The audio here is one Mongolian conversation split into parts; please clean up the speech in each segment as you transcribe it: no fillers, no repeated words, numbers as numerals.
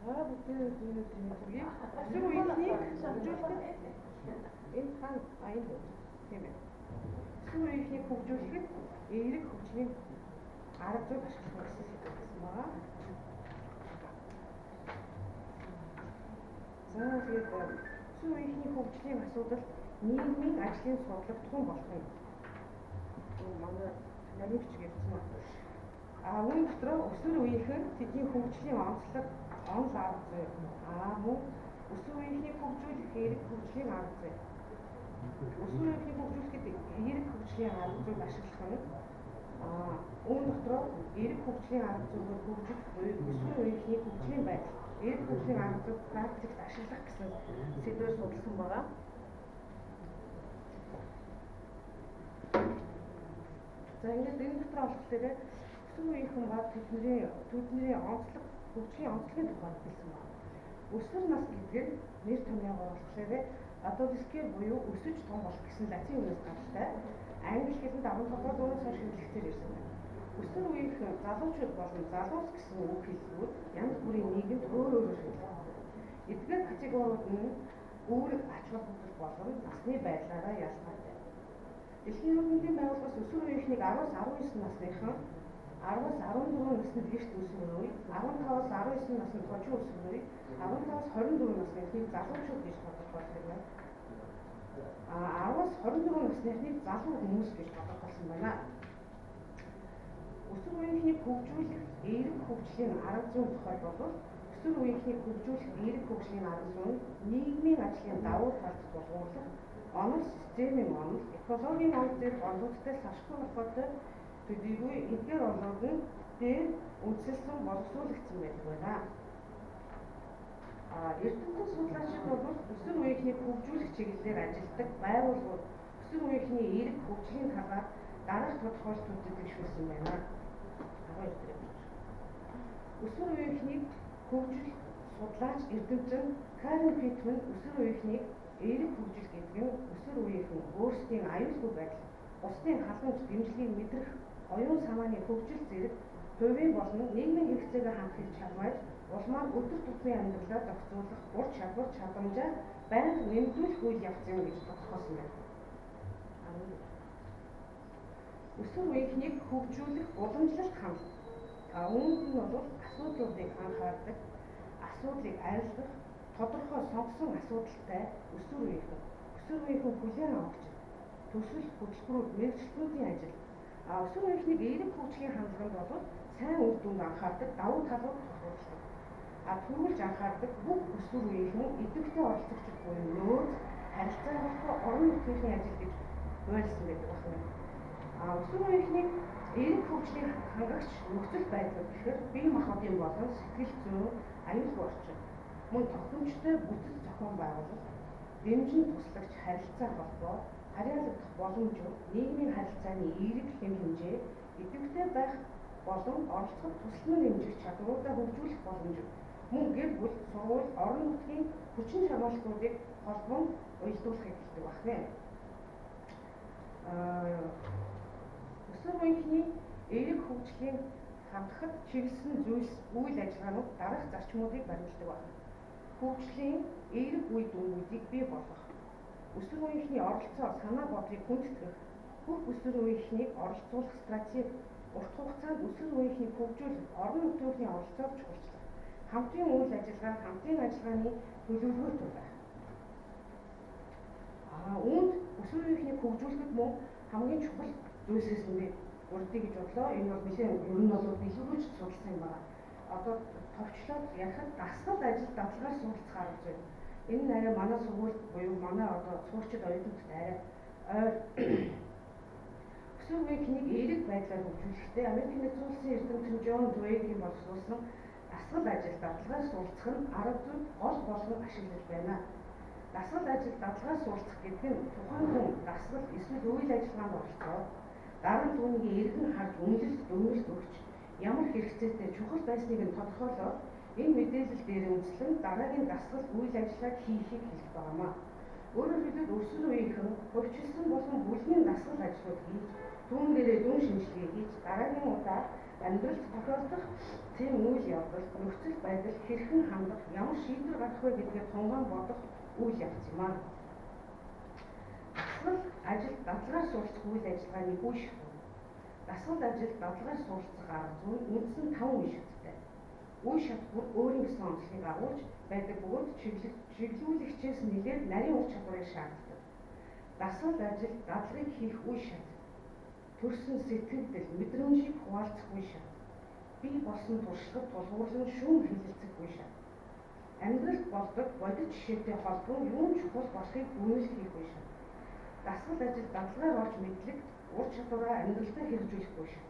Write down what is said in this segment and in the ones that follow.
Өсвөр үеийнхнийг хөгжүүлэхэд энэ хаан аян байна. Тийм ээ. Өсвөр үеийнхнийг хөгжүүлэхэд эерэг хөгжлийн арга зүйг ашиглах гэсэн сэдвээс байгаа. За тэгээд өсвөр үеийнхний хөгжлийн асуудал нийгмийн ажлын судлагдсан болох юм. Манай нарийнч гэсэн байна. Үүн дотор өсвөр үеийнхэн тэдний хөгжлийн онцлог онл арга зүй мөн өсвөр үеийнхнийг хөгжүүлэх эерэг хөгжлийн арга зүй. Өсвөр үеийнхнийг хөгжүүлэхэд эерэг хөгжлийн арга зүйг ашиглах нь үүн дотор эерэг хөгжлийн арга зүйгээр хөгжих буюу өсвөр үеийнхний хөгжлийн байдал эерэг хөгжлийн арга зүйг практикт ашиглах гэсэн сэдвээр судалсан байгаа. За ингээд энэ дотор болохоор өсвөр үеийнхэн ба тэдний онцлог хөгжлийн онцлогийн тухай хэлсэн байна. Өсвөр нас гэдэг нь нэр томьёогоор болохоор adolescere буюу өсөж том болох гэсэн латин үгнээс гаралтай. Англи хэлэнд 15-р зуунаас хойш хэрэглэгдэж ирсэн байна. Өсвөр үеийнхэн залуучууд болон залуус гэсэн үг хэлбэрүүд янз бүрийн нийгэмд өөр хэлдэг. Эдгээр категориуд нь үүрэг ач холбогдол болон насны байдлаараа ялгаатай. Дэлхийн нийгмийн байгууллагаас өсвөр үеийнхнийг 10-аас 19 насныхан 10-аас 14 наснд гэрт өсвөр үе, 15-аас 19 наснд хожим өсвөр үе, 15-аас 24 насныхыг залуучууд гэж тодорхойлдог байна. 10-аас 24 насныхыг залуу хүмүүс гэж тодорхойлсон байна. Өсвөр үеийнхнийг хөгжүүлэх эерэг хөгжлийн арга зүйн тухай бол өсвөр үеийнхнийг хөгжүүлэх эерэг хөгжлийн арга зүй нь нийгмийн ажлын давуу талд тулгуурлах, онол системийн онол, экологийн онол зэрэг онолуудтай салшгүй холбоотой төдийгүй эдгээр онолууд нь дээр үндэслэн боловсруулагдсан байдаг байна. Эрдэмтэн судлаачид бол өсвөр үеийнхнийг хөгжүүлэх чиглэлээр ажилладаг байгууллагууд өсвөр үеийнхний эерэг хөгжлийн талаар дараах тодорхойлолтуудыг дэвшүүлсэн байна. Өсвөр үеийнхнийг хөгжүүлэх судлаач эрдэмтэн Карен Питман өсвөр үеийнхнийг эерэг хөгжил гэдэг нь өсвөр үеийнхэн өөрсдийн аюулгүй байдал, бусдын халамж дэмжлэгийг мэдрэх, оюун санааны хөгжил зэрэг хувийн болон нийгмийн хэрэгцээгээ хангах чармайлт улмаар өдөр тутмын амьдралаа зохицуулах ур чадвар чадамжаа байнга нэмэгдүүлэх үйл явц юм гэж тодорхойлсон байна. Өсвөр үеийнхнийг хөгжүүлэх уламжлалт хандлага. Үүнд нь бол асуудлуудыг анхаардаг, асуудлыг арилгах, тодорхой сонгосон асуудалтай өсвөр үеийнхэн хүлээн авч төсөл хөтөлбөрүүд мэргэжилтүүдийн ажил. Өсвөр үеийнхнийг эерэг хөгжлийн хандлаганд бол сайн үр дүнд анхаардаг, давуу талууд тохиолддог. Түрүүлж анхаардаг бүх өсвөр үеийнхэн идэвхтэй оролцогчд буюу нөөц, харилцаа холбоо, орон нутгийн ажил гэж хуульсан байдаг байна. Өсвөр үеийнхнийг эерэг хөгжлийн хангагч нөхцөл байдал гэхээр бие махбодын болон сэтгэл зүйн аюулгүй орчин, мөн тохиромжтой бүтэц зохион байгуулалт, дэмжин туслагч харилцаа холбоо, харьяалагдах боломжууд, нийгмийн харилцааны эерэг хэм хэмжээ, идэвхтэй байх болон оролцоход тусламж нэмжих чадваруудаа хөгжүүлэх боломж, мөн гэр бүл, сургууль, орон нутгийн хүчин чармайлтуудыг холбон уялдуулахыг хэлдэг байна. Өсвөр үеийнхний эерэг хөгжлийн хангахад чиглэсэн үйл ажиллагаанууд дараах зарчмуудыг баримталдаг байна. Хөгжлийн эерэг үе дүнүүдийг бий болгох, өсвөр үеийнхний оролцоо, санаа бодлыг хүндэтгэх, бүх өсвөр үеийнхнийг оролцуулах стратеги, урт хугацаанд өсвөр үеийнхнийг хөгжүүлэх, орон нутгийн оролцоог чухалчлах, хамтын үйл ажиллагаа, хамтын ажиллагааны төлөвлөгөөтэй байх. Үүнд өсвөр үеийнхнийг хөгжүүлэхэд мөн хамгийн чухал зүйлсээс нэг урдыг гэж бодлоо. Энэ бол нэлээд ер нь бол дэлгэрүүлж судалсан юм байна. Одоо товчлоод ярихад дасгал ажил дадлагаар суралцах арга зүй. Энэ нь арай манай сургууль буюу манай одоо суурчид оюутнуудад арай өсвөр үеийнхнийг эерэг байдлаар хөгжүүлэхдээ Америкийн нэгдсэн улсын эрдэмтэн Джон Дуэйгийн боловсруулсан дасгал ажил дадлагаар суралцах нь арга зүй гол болгон ашиглаж байна. Дасгал ажил дадлагаар суралцах гэдэг нь тухайн хүн дасгал эсвэл үйл ажиллагаанд оролцоод дараа нь түүнийг эргэн харж үнэлэлт өгч ямар хэрэгцээтэй чухал байсныг нь тодорхойлоод энэ мэдээлэл дээр үндэслэн дараагийн дасгал үйл ажиллагааг хийхийг хэлэх байнамаа. Өөрөөр хэлбэл өсвөр үеийнхэн хурцлсан болон бүлгийн дасгал ажлууд хийж түүнээрээ дүн шинжилгээ хийж дараагийн удаа амьдралд тохиолдох тийм үйл явдал, нөхцөл байдал хэрхэн хандах, ямар шийдвэр гаргах вэ гэдгээ тунгаан бодох үйл явц юм аа. Дасгал ажил дадлагаар суралцах үйл ажиллагааны үе шат. Дасгал ажил дадлагаар суралцах арга зүй үндсэн 5 үе шаттай. Үе шат бүр өөрийн гэсэн онцлогийг агуулж байдаг бөгөөд чиглүүлэгчээс нэлээд нарийн ур чадварыг шаарддаг. Дасгал ажил дадлагыг хийх үе шат. Төрсөн сэтгэгдэл, мэдрэмжийг хуваалцах үе шат. Бий болсон туршлагад тулгуурлан шүүн хэлэлцэх үе шат. Амьдралд болдог бодит жишээтэй холбон юун чухал болохыг үнэлэх хийх үе шат. Дасгал ажил дадлагаар олж мэдлэг, ур чадвараа амьдралдаа хэрэгжүүлэх үе шат.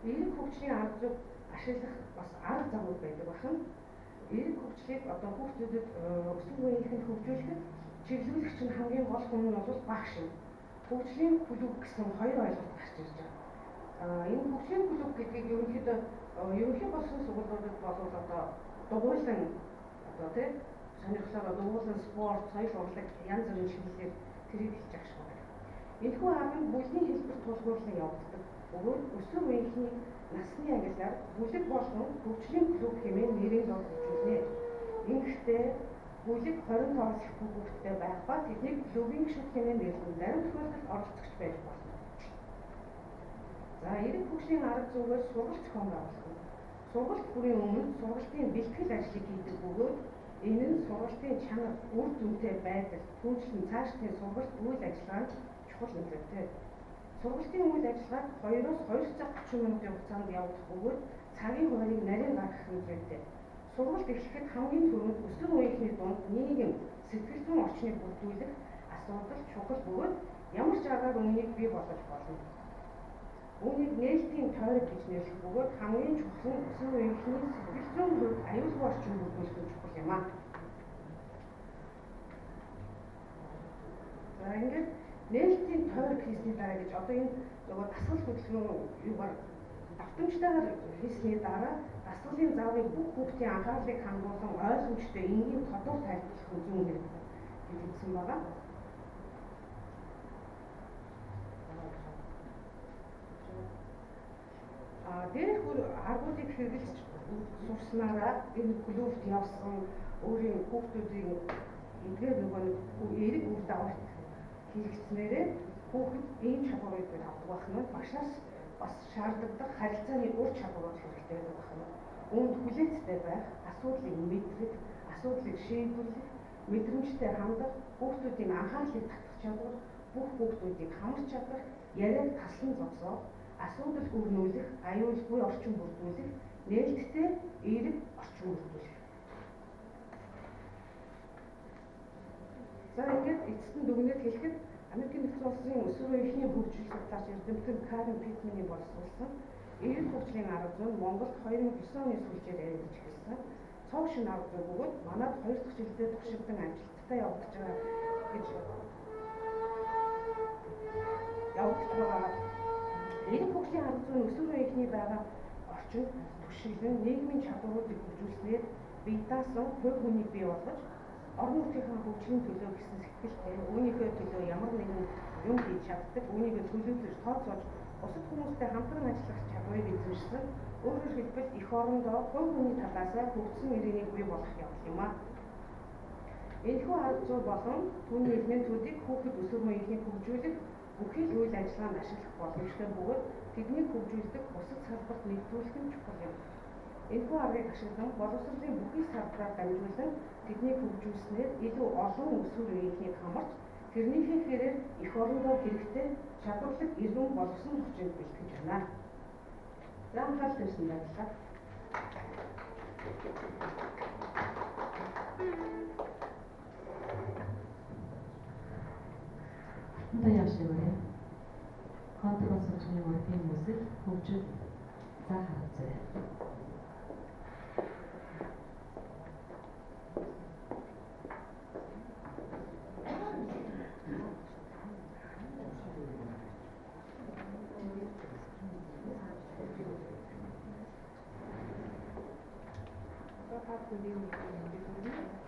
Эерэг хөгжлийн арга зүйг ашиглах бас арга замууд байдаг бахан. Эерэг хөгжлийг одоо хүүхдүүдэд өсвөр үеийнхэнд хөгжүүлэхэд чиглүүлэгч нь хамгийн гол хүн нь бол багш юм. Хөгжлийн клуб гэсэн хоёр ойлголт гарч ирж байгаа. Энэ хөгжлийн клуб гэдгийг ерөнхийдөө ерөнхий болсон сургуулиудад болвол одоо дугуйлан одоо тий сонирхлоор дугуйлан спорт, соёл урлаг янз бүрийн чиглэлээр тэрийг хийж агш байна. Энэхүү арга нь бүлгийн хэлбэр тулгуурлан явагддаг. Бөгөөд өсвөр үеийнхний насны ангиллаар бүлэг болгон хөгжлийн клуб хэмээн нэрийг өгүүлнэ. Ингэхдээ бүлэг 20 тоос их хүүхэдтэй байх ба тэднийг клубын гишүүд хэмээн нэрлэн зарим тохиолдолд оролцогч байж болно. За, эерэг хөгжлийн арга зүйгээр сургалт зохион байгуулах. Сургалт бүрийн өмнө сургалтын бэлтгэл ажлыг хийдэг бөгөөд энэ нь сургалтын чанар, үр дүнтэй байдал, түншлэн цаашдын сургалт үйл ажиллагаанд чухал нөлөөтэй. Сургалтын үйл ажиллагааг 2-оос 2 цаг 30 минутын хугацаанд явуулах бөгөөд цагийн хугацааг нарийн гаргах нөлөөтэй. Сургалт эхлэхэд хамгийн түрүүнд өсвөр үеийнхний дунд нийгэм, сэтгэл зүйн орчныг бүрдүүлэх асуудал чухал бөгөөд ямар ч аргаар үүнийг бий болгож болно. Үүнийг нээлтийн тойрог гэж нэрлэх бөгөөд хамгийн чухал нь өсвөр үеийнхний сэтгэл зүйн хувьд аюулгүй орчин бүрдүүлэх нь чухал юм аа. За, ингээд нээлтийн тойрог хийсний дараа гэж одоо энэ нөгөө дасгал хөдөлгөөн юугаар давтамжтайгаар хийсний дараа дасгалын зааврыг бүх хүүхдийн анхаарлыг хандуулан ойлгомжтой энгийн тодор тайлбарлах зүүн хэрэгтэй гэж үзсэн байгаа. Дээрх аргуудыг хэрэглэж сурснараа энэ клубт явсан өөрийн хүүхдүүдийн эдгээр нөгөө эерэг үр дагаварт хэрэгцснээрээ хүүхэд ийм чадварыг авах байх нь багшаас бас шаардлагатай харилцааны ур чадварууд хэрэгтэй байх нь. Үүнд хүлээцтэй байх, асуудлыг мэдрэх, асуудлыг шийдвэрлэх, мэдрэмжтэй хандах, хүүхдүүдийн анхаарлыг татах чадвар, бүх хүүхдүүдийг хамарч чадах, яриаг таслан зогсоох, асуудал өрнүүлэх, аюулгүй орчин бүрдүүлэх, нээлттэй эерэг орчин бүрдүүлэх. За, ингээд эцэст нь дүгнэлт хэлэхэд Америкийн нэгдсэн улсын өсвөр үеийнхний хөгжил судлаач эрдэмтэн Карен Питманы боловсруулсан эерэг хөгжлийн арга зүй Монголд 2009 оны сүүлчээр яригдж эхэлсэн. Цог шин арга зүй бөгөөд манайд 2 дахь жилдээ туршигдан амжилттай явагдаж байгаа гэж явагдаж байгаа. Эерэг хөгжлийн арга зүй өсвөр үеийнхний байгаа орчин түшиглэн нийгмийн чадваруудыг хөгжүүлснээр бие даасан хувь хүнийг бий болгож орон нутгийн хөгжлийн төлөө гэсэн сэтгэлтэй үүнийхээ төлөө ямар нэгэн юм хийж чаддаг, үүнийгээ төлөвлөж тооцоолж бусад хүмүүстэй хамтран ажиллах чадварыг эзэмшсэн, өөрөөр хэлбэл эх орондоо хувь хүний талаас хөгжсөн иргэнийг бий болгох явдал юм аа. Энэхүү арга зүй болон түүний элементүүдийг хүүхэд өсвөр үеийнхнийг хөгжүүлэх бүхий л үйл ажиллагаанд ашиглах боломжтой бөгөөд тэднийг хөгжүүлдэг бусад салбарт нэгдүүлэх нь чухал юм. Энэхүү аргыг ашиглан боловсролын бүхий салбараар дамжуулан тэднийг хөгжүүлснээр илүү олон өсвөр үеийнхнийг хамарч тэрнийхээ хэрээр эх орондоо хэрэгтэй чадварлаг иргэн боловсон хүчинд бэлтгэж байна. За, анхаарал тавьсан баярлалаа. Таяашгүй. Контрол сочны мөрийн мөсөл хөгжил за хацаа. Good evening.